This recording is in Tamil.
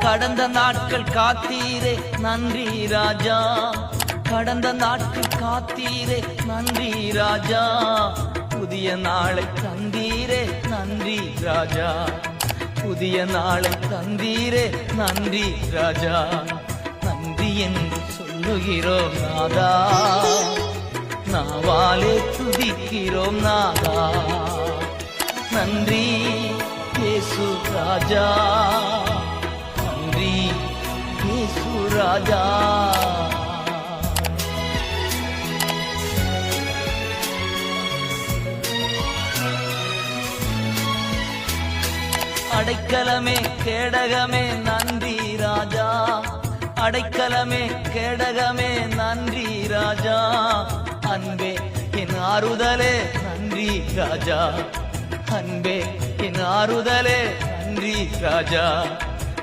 கடந்த நாட்கள் காத்தீரே நன்றி ராஜா, கடந்த நாட்கள் காத்தீரே நன்றி ராஜா, புதிய நாளை தந்தீரே நன்றி ராஜா, புதிய நாளை தந்தீரே நன்றி ராஜா. நன்றி என்று சொல்லுகிறோம் நாதா, நாவாலே துதிக்கிறோம் நாதா. நன்றி இயேசு ராஜா, நன்றி இயேசு ராஜா. அடைக்கலமே கேடகமே நன்றி ராஜா, அடைக்கலமே கேடகமே நன்றி ராஜா, அன்பே என் ஆறுதலே நன்றி ராஜா, அன்பே என் ஆறுதலே நன்றி ராஜா.